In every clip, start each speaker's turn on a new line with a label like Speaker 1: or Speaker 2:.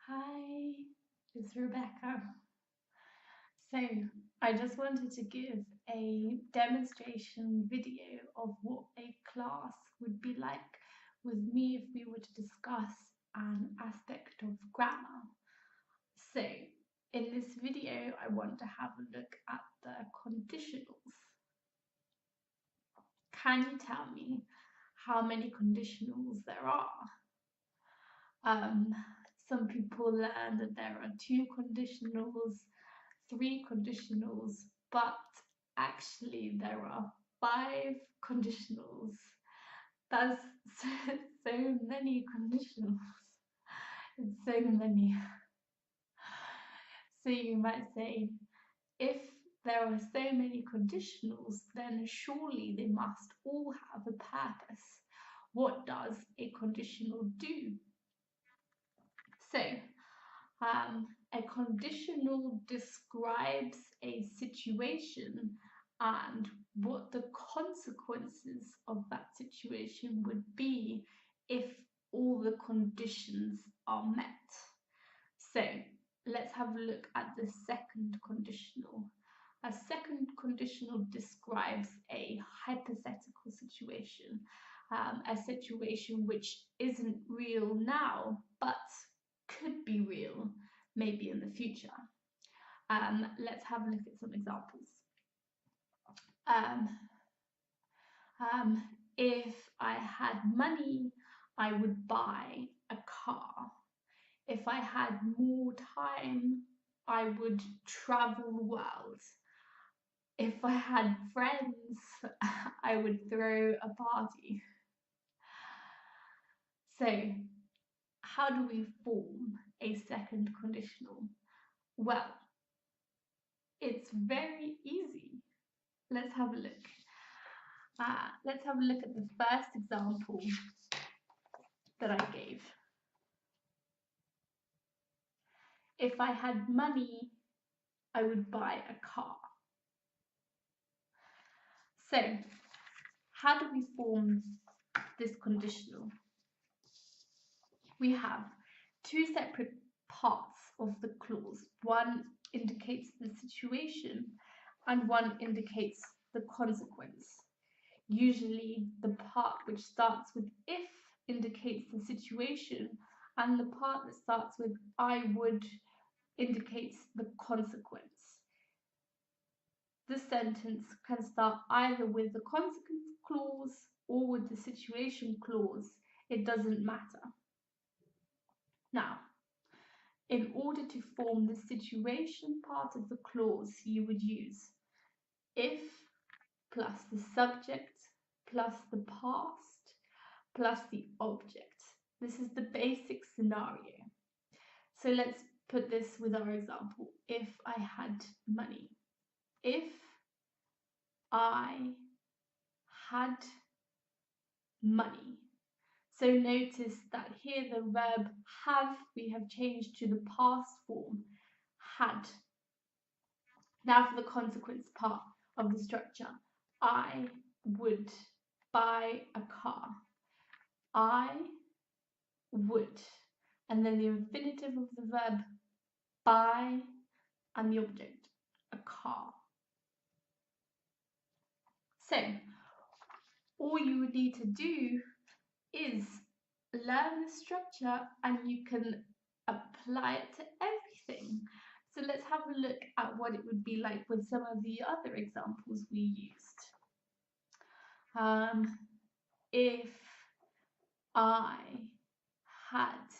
Speaker 1: Hi, it's Rebecca. So, I just wanted to give a demonstration video of what a class would be like with me if we were to discuss an aspect of grammar. So, in this video, I want to have a look at the conditionals. Can you tell me how many conditionals there are? Some people learn that there are 2 conditionals, 3 conditionals, but actually there are 5 conditionals. That's so many conditionals. It's so many. So you might say, if there are so many conditionals, then surely they must all have a purpose. What does a conditional do? So, a conditional describes a situation and what the consequences of that situation would be if all the conditions are met. So let's have a look at the second conditional. A second conditional describes a hypothetical situation, a situation which isn't real now, but could be real maybe in the future. Let's have a look at some examples. If I had money, I would buy a car. If I had more time, I would travel the world. If I had friends, I would throw a party. So, how do we form a second conditional? Well, it's very easy. Let's have a look. Let's have a look at the first example that I gave. If I had money, I would buy a car. So, how do we form this conditional? We have 2 separate parts of the clause. One indicates the situation and one indicates the consequence. Usually the part which starts with if indicates the situation and the part that starts with I would indicates the consequence. The sentence can start either with the consequence clause or with the situation clause. It doesn't matter. Now, in order to form the situation part of the clause, you would use if plus the subject plus the past plus the object. This is the basic scenario. So let's put this with our example. If I had money. If I had money. So notice that here the verb have we have changed to the past form, had. Now for the consequence part of the structure. I would buy a car. I would. And then the infinitive of the verb buy and the object, a car. So, all you would need to do is learn the structure and you can apply it to everything. So let's have a look at what it would be like with some of the other examples we used. If I had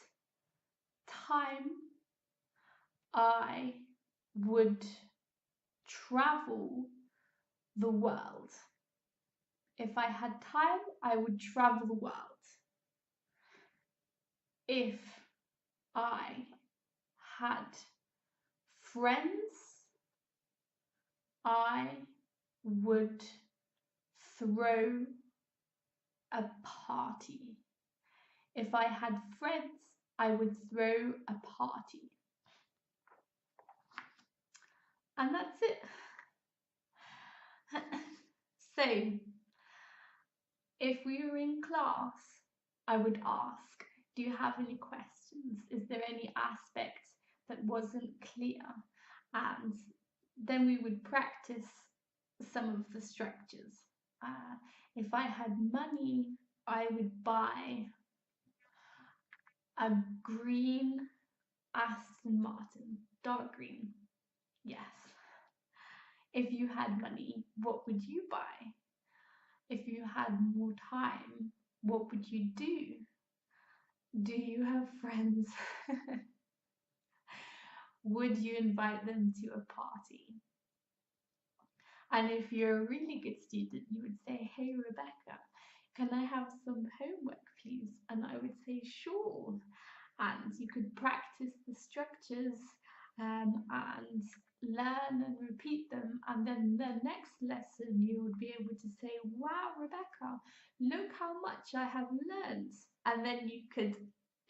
Speaker 1: time, I would travel the world. If I had time, I would travel the world. If I had friends, I would throw a party. If I had friends, I would throw a party. And that's it. So, if we were in class, I would ask, Do you have any questions? Is there any aspect that wasn't clear? And then we would practice some of the structures. If I had money, I would buy a green Aston Martin, dark green. Yes. If you had money, what would you buy? If you had more time, what would you do? Do you have friends? Would you invite them to a party? And if you're a really good student, you would say, "Hey, Rebecca, can I have some homework, please?" And I would say, "Sure." And you could practice the structures and learn and repeat them. And then the next lesson, you would be able to say, "Wow, Rebecca, look how much I have learned." And then you could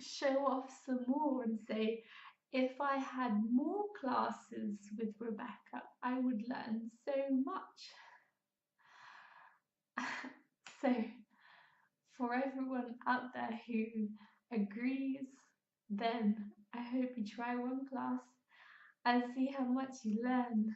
Speaker 1: show off some more and say, "If I had more classes with Rebecca, I would learn so much." So, for everyone out there who agrees, then I hope you try one class and see how much you learn.